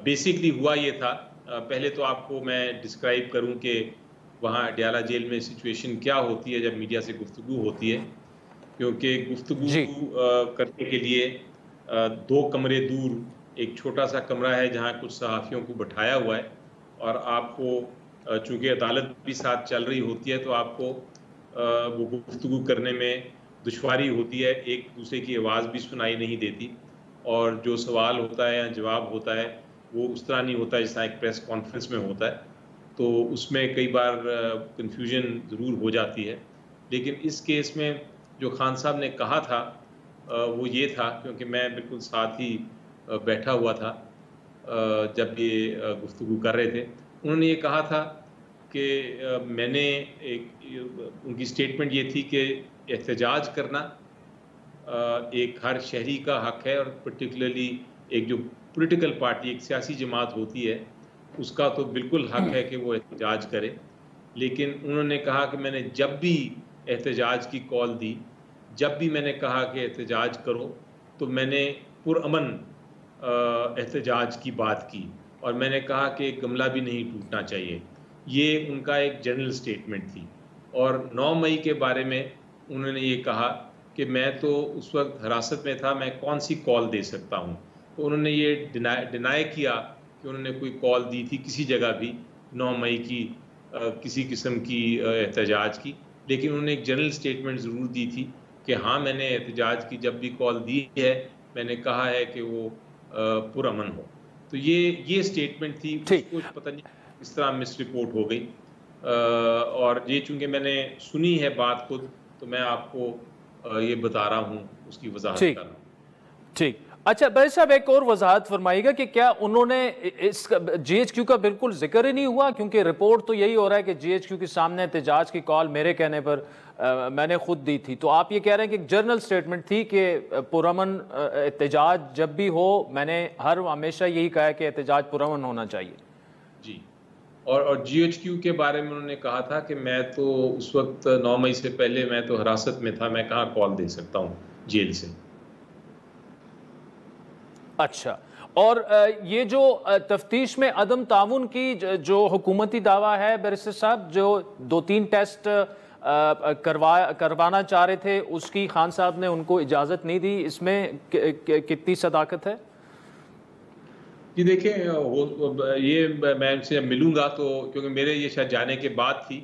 बेसिकली हुआ ये था, पहले तो आपको मैं डिस्क्राइब करूं कि वहाँ डयाला जेल में सिचुएशन क्या होती है जब मीडिया से गुफ्तगू होती है, क्योंकि गुफ्तगू करने के लिए 2 कमरे दूर एक छोटा सा कमरा है जहाँ कुछ सहाफ़ियों को बैठाया हुआ है, और आपको चूँकि अदालत भी साथ चल रही होती है तो आपको वो गुफ्तगू करने में दुश्वारी होती है, एक दूसरे की आवाज़ भी सुनाई नहीं देती, और जो सवाल होता है या जवाब होता है वो उस तरह नहीं होता जिस तरह एक प्रेस कॉन्फ्रेंस में होता है, तो उसमें कई बार कन्फ्यूजन ज़रूर हो जाती है। लेकिन इस केस में जो खान साहब ने कहा था वो ये था, क्योंकि मैं बिल्कुल साथ ही बैठा हुआ था जब ये गुफ्तगू कर रहे थे। उन्होंने ये कहा था कि मैंने उनकी स्टेटमेंट ये थी कि एहतजाज करना एक हर शहरी का हक है, और पर्टिकुलरली एक जो पॉलिटिकल पार्टी, एक सियासी जमात होती है, उसका तो बिल्कुल हक है कि वो एहतजाज करे। लेकिन उन्होंने कहा कि मैंने जब भी एहतजाज की कॉल दी, जब भी मैंने कहा कि एहतजाज करो, तो मैंने पुरअमन एहतजाज की बात की, और मैंने कहा कि गमला भी नहीं टूटना चाहिए। ये उनका एक जनरल स्टेटमेंट थी। और 9 मई के बारे में उन्होंने ये कहा कि मैं तो उस वक्त हिरासत में था, मैं कौन सी कॉल दे सकता हूँ। तो उन्होंने ये डिनाई किया कि उन्होंने कोई कॉल दी थी किसी जगह भी 9 मई की किसी किस्म की एहतजाज की। लेकिन उन्होंने एक जनरल स्टेटमेंट ज़रूर दी थी कि हाँ, मैंने एहतजाज की जब भी कॉल दी है, मैंने कहा है कि वो पुरअमन हो। तो ये स्टेटमेंट थी। कुछ पता नहीं इस तरह मिस रिपोर्ट हो गई, और ये चूँकि मैंने सुनी है बात खुद, तो मैं आपको ये बता रहा हूँ, उसकी वजाहत कर रहा हूँ। ठीक। अच्छा बैरिस्टर साहब, एक और वजाहत फरमाइएगा कि क्या उन्होंने इस GHQ का बिल्कुल जिक्र ही नहीं हुआ? क्योंकि रिपोर्ट तो यही हो रहा है कि GHQ के सामने एहतजाज की कॉल मेरे कहने पर मैंने खुद दी थी। तो आप ये कह रहे हैं कि एक जनरल स्टेटमेंट थी कि पुरअमन एहतजाज जब भी हो, मैंने हमेशा यही कहा है कि एहतजाज पुरअमन होना चाहिए। जी, और GHQ के बारे में उन्होंने कहा था कि मैं तो उस वक्त 9 मई से पहले मैं तो हिरासत में था, मैं कहाँ कॉल दे सकता हूँ जेल से। अच्छा, और ये जो तफ्तीश में अदम ताउन की जो हुकूमती दावा है बैरिस्टर साहब, जो 2-3 टेस्ट करवाना चाह रहे थे, उसकी खान साहब ने उनको इजाज़त नहीं दी, इसमें कितनी सदाकत है? जी देखिए, ये मैं इनसे मिलूंगा तो, क्योंकि मेरे ये शायद जाने के बाद थी,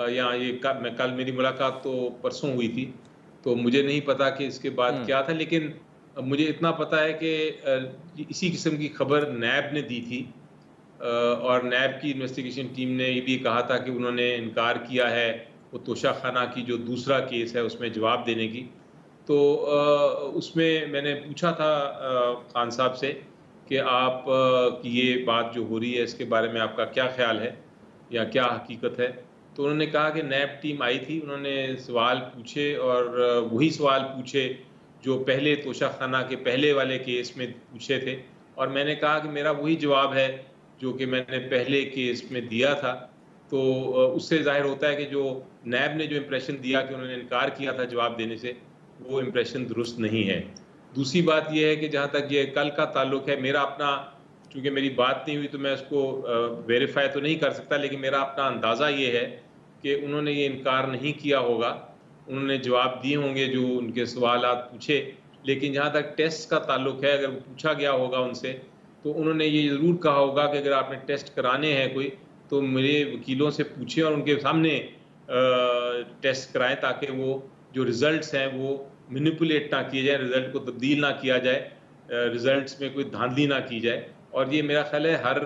या ये कल मेरी मुलाकात तो परसों हुई थी, तो मुझे नहीं पता कि इसके बाद क्या था। लेकिन मुझे इतना पता है कि इसी किस्म की खबर नैब ने दी थी, और नैब की इन्वेस्टिगेशन टीम ने ये भी कहा था कि उन्होंने इनकार किया है वो तोशा खाना की जो दूसरा केस है उसमें जवाब देने की। तो उसमें मैंने पूछा था खान साहब से कि आप की ये बात जो हो रही है इसके बारे में आपका क्या ख्याल है या क्या हकीकत है। तो उन्होंने कहा कि नैब टीम आई थी, उन्होंने सवाल पूछे, और वही सवाल पूछे जो पहले तोशा खाना के पहले वाले केस में पूछे थे, और मैंने कहा कि मेरा वही जवाब है जो कि मैंने पहले केस में दिया था। तो उससे जाहिर होता है कि जो नैब ने जो इम्प्रेशन दिया कि उन्होंने इनकार किया था जवाब देने से, वो इम्प्रेशन दुरुस्त नहीं है। दूसरी बात यह है कि जहाँ तक ये कल का ताल्लुक है, मेरा अपना, चूँकि मेरी बात नहीं हुई तो मैं उसको वेरीफाई तो नहीं कर सकता, लेकिन मेरा अपना अंदाज़ा ये है कि उन्होंने ये इनकार नहीं किया होगा, उन्होंने जवाब दिए होंगे जो उनके सवालात पूछे। लेकिन जहाँ तक टेस्ट का ताल्लुक है, अगर पूछा गया होगा उनसे, तो उन्होंने ये ज़रूर कहा होगा कि अगर आपने टेस्ट कराने हैं कोई, तो मेरे वकीलों से पूछें और उनके सामने टेस्ट कराएं, ताकि वो जो रिज़ल्ट्स हैं वो मैनिपुलेट ना किए जाए, रिज़ल्ट को तब्दील ना किया जाए, रिज़ल्ट्स में कोई धांधली ना की जाए। और ये मेरा ख्याल है हर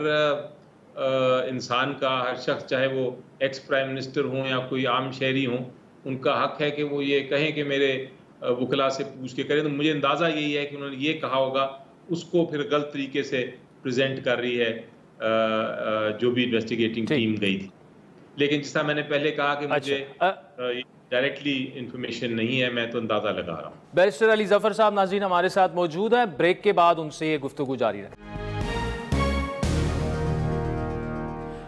इंसान का, हर शख्स, चाहे वो एक्स प्राइम मिनिस्टर हों या कोई आम शहरी हों, उनका हक है कि वो ये कहें कि मेरे वकला से पूछ के करें। तो मुझे अंदाज़ा यही है कि उन्होंने ये कहा होगा, उसको फिर गलत तरीके से प्रेजेंट कर रही है जो भी इन्वेस्टिगेटिंग टीम गई थी। लेकिन जिस तरह मैंने पहले कहा कि मुझे डायरेक्टली इंफॉर्मेशन नहीं है, मैं तो अंदाज़ा लगा रहा हूँ। बैरिस्टर अली जफर साहब नाज़रीन हमारे साथ मौजूद हैं, ब्रेक के बाद उनसे ये गुफ्तगू जारी रहे।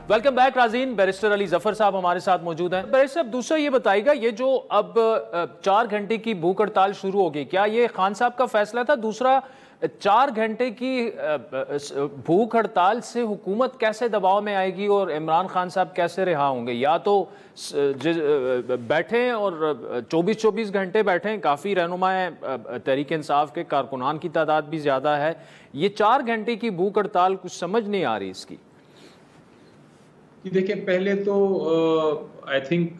वेलकम बैक नाज़रीन, बैरिस्टर अली जफर साहब हमारे साथ मौजूद हैं। बैरिस्टर साहब, दूसरा ये बताइएगा, ये जो अब 4 घंटे की भूख हड़ताल शुरू हो गई, क्या ये खान साहब का फैसला था? दूसरा, 4 घंटे की भूख हड़ताल से हुकूमत कैसे दबाव में आएगी और इमरान खान साहब कैसे रिहा होंगे? या तो बैठें और 24-24 घंटे बैठें, काफ़ी रहनुमा तहरीक इंसाफ के कारकुनान की तादाद भी ज़्यादा है। ये 4 घंटे की भूख हड़ताल कुछ समझ नहीं आ रही इसकी। देखिए, पहले तो आई थिंक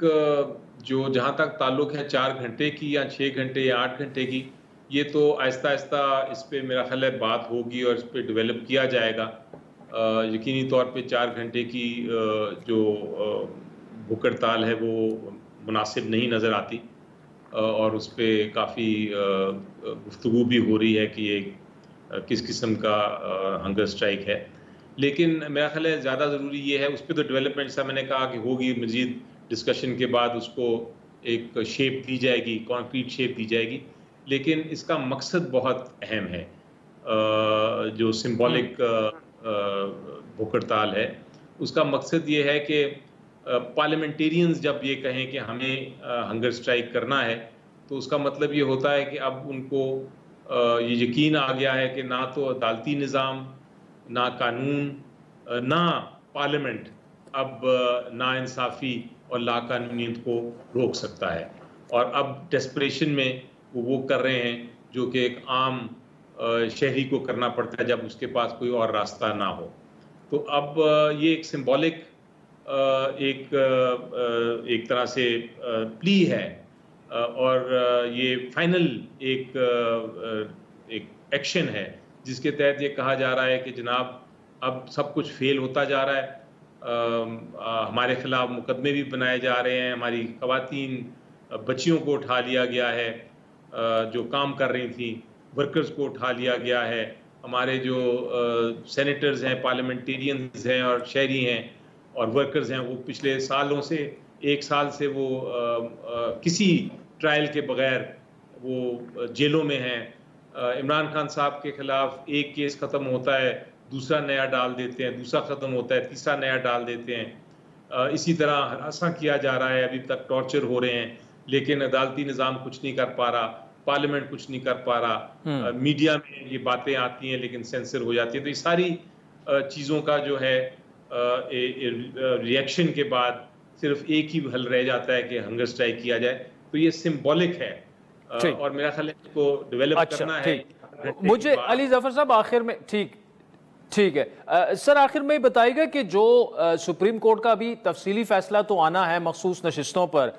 जो जहाँ तक ताल्लुक है 4 घंटे की या 6 घंटे या 8 घंटे की, ये तो आहिस्ता आहिस्ता इस पर मेरा ख्याल है बात होगी और इस पर डेवलप किया जाएगा। यकीनी तौर पे 4 घंटे की जो भूख हड़ताल है वो मुनासिब नहीं नज़र आती और उस पर काफ़ी गुफ्तगू भी हो रही है कि ये किस किस्म का हंगर स्ट्राइक है। लेकिन मेरा ख्याल है ज़्यादा ज़रूरी ये है, उस पर तो डेवलपमेंट सा मैंने कहा कि होगी, मज़ीद डिस्कशन के बाद उसको एक शेप दी जाएगी, कॉन्क्रीट शेप दी जाएगी। लेकिन इसका मकसद बहुत अहम है। जो सिंबॉलिक भूख हड़ताल है उसका मकसद ये है कि पार्लियामेंटेरियंस जब ये कहें कि हमें हंगर स्ट्राइक करना है तो उसका मतलब ये होता है कि अब उनको ये यकीन आ गया है कि ना तो अदालती निज़ाम, ना कानून, ना पार्लियामेंट अब नाइंसाफ़ी और लाकानूनियत को रोक सकता है। और अब डेस्परेशन में वो कर रहे हैं जो कि एक आम शहरी को करना पड़ता है जब उसके पास कोई और रास्ता ना हो। तो अब ये एक सिंबॉलिक एक तरह से प्ली है और ये फाइनल एक एक्शन है जिसके तहत ये कहा जा रहा है कि जनाब अब सब कुछ फेल होता जा रहा है, हमारे खिलाफ मुकदमे भी बनाए जा रहे हैं, हमारी ख़वातीन बच्चियों को उठा लिया गया है, जो काम कर रही थी वर्कर्स को उठा लिया गया है, हमारे जो सेनेटर्स हैं, पार्लियामेंटेरियंस हैं और शहरी हैं और वर्कर्स हैं वो पिछले सालों से 1 साल से वो किसी ट्रायल के बगैर वो जेलों में हैं। इमरान खान साहब के खिलाफ एक केस ख़त्म होता है, दूसरा नया डाल देते हैं, दूसरा ख़त्म होता है, तीसरा नया डाल देते हैं। इसी तरह हरासा किया जा रहा है, अभी तक टॉर्चर हो रहे हैं, लेकिन अदालती निज़ाम कुछ नहीं कर पा रहा, पार्लियामेंट कुछ नहीं कर पा रहा, मीडिया में ये बातें आती हैं लेकिन सेंसर हो जाती है। तो ये सारी चीज़ों का जो है रिएक्शन के बाद सिर्फ एक ही हल रह जाता है कि हंगर स्ट्राइक किया जाए। तो ये सिंबॉलिक है और मेरा ख्याल है इसको डेवलप करना है। मुझे अली जफर साहब आखिर में ठीक है सर, आखिर में बताइएगा कि जो सुप्रीम कोर्ट का भी तफसीली फैसला तो आना है मखसूस नशिस्तों पर,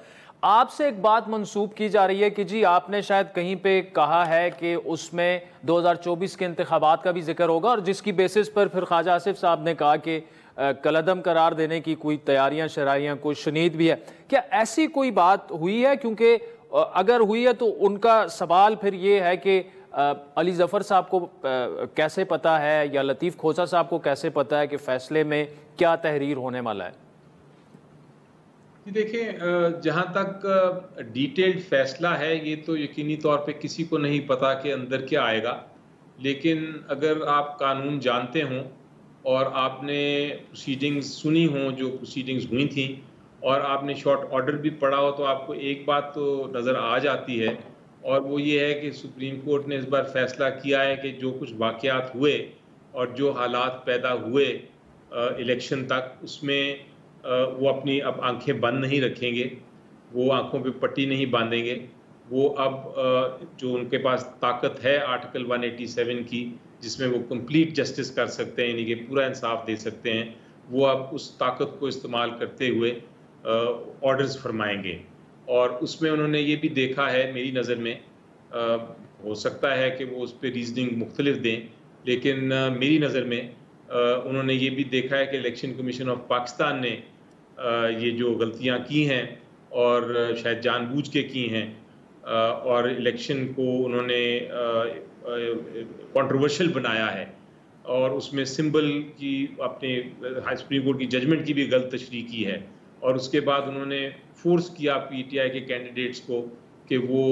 आपसे एक बात मंसूब की जा रही है कि जी आपने शायद कहीं पे कहा है कि उसमें 2024 के इंतखाबात का भी जिक्र होगा और जिसकी बेसिस पर फिर ख्वाजा आसिफ साहब ने कहा कि कलअदम करार देने की कोई तैयारियां शराइयां कोई शुनीद भी है। क्या ऐसी कोई बात हुई है? क्योंकि अगर हुई है तो उनका सवाल फिर ये है कि अली जफर साहब को कैसे पता है या लतीफ़ खोसा साहब को कैसे पता है कि फैसले में क्या तहरीर होने वाला है? देखिए, जहाँ तक डिटेल्ड फैसला है ये तो यकीनी तौर पे किसी को नहीं पता कि अंदर क्या आएगा। लेकिन अगर आप कानून जानते हों और आपने प्रोसीडिंग्स सुनी हों, जो प्रोसीडिंग्स हुई थी, और आपने शॉर्ट ऑर्डर भी पढ़ा हो, तो आपको एक बात तो नज़र आ जाती है और वो ये है कि सुप्रीम कोर्ट ने इस बार फैसला किया है कि जो कुछ वाक़यात हुए और जो हालात पैदा हुए इलेक्शन तक, उसमें वो अपनी अब आंखें बंद नहीं रखेंगे, वो आंखों पे पट्टी नहीं बांधेंगे। वो अब जो उनके पास ताकत है आर्टिकल 187 की, जिसमें वो कंप्लीट जस्टिस कर सकते हैं, यानी कि पूरा इंसाफ दे सकते हैं, वो अब उस ताकत को इस्तेमाल करते हुए ऑर्डर्स फरमाएंगे। और उसमें उन्होंने ये भी देखा है, मेरी नज़र में हो सकता है कि वो उस पर रीजनिंग मुख्तलिफ दें, लेकिन मेरी नज़र में उन्होंने ये भी देखा है कि इलेक्शन कमीशन ऑफ पाकिस्तान ने ये जो गलतियां की हैं और शायद जानबूझ के की हैं और इलेक्शन को उन्होंने कंट्रोवर्शियल बनाया है और उसमें सिंबल की अपने सुप्रीम कोर्ट की जजमेंट की भी गलत तशरीह की है। और उसके बाद उन्होंने फोर्स किया पीटीआई के कैंडिडेट्स को कि वो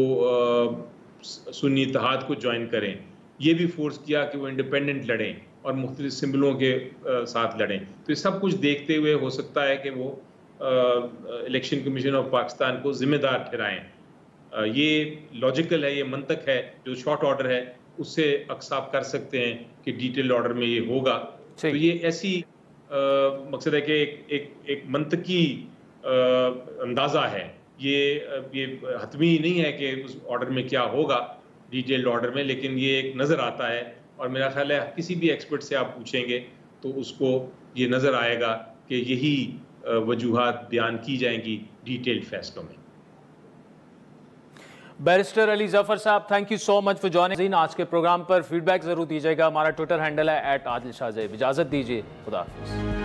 सुन्नी इत्तेहाद को ज्वाइन करें, ये भी फोर्स किया कि वो इंडिपेंडेंट लड़ें और मुख्तलिफ सिंबलों के साथ लड़ें। तो ये सब कुछ देखते हुए हो सकता है कि वो इलेक्शन कमीशन ऑफ पाकिस्तान को जिम्मेदार ठहराएं। ये लॉजिकल है, ये मंतक है। जो शॉर्ट ऑर्डर है उससे अक्साब कर सकते हैं कि डिटेल ऑर्डर में ये होगा। तो ये ऐसी मकसद है कि एक मंतकी अंदाज़ा है। ये हतमी नहीं है कि उस ऑर्डर में क्या होगा डिटेल्ड ऑर्डर में, लेकिन ये एक नज़र आता है और मेरा ख्याल है किसी भी एक्सपर्ट से आप पूछेंगे तो उसको ये नज़र आएगा कि यही वजूहात बयान की जाएंगी डिटेल्ड फैसलों में। बैरिस्टर अली जफर साहब, thank you so much for joining आज के प्रोग्राम पर। फीडबैक जरूर दीजिएगा। हमारा ट्विटर हैंडल है @आदिल शाहज़ेब। इजाजत दीजिए, खुदा हाफिज़।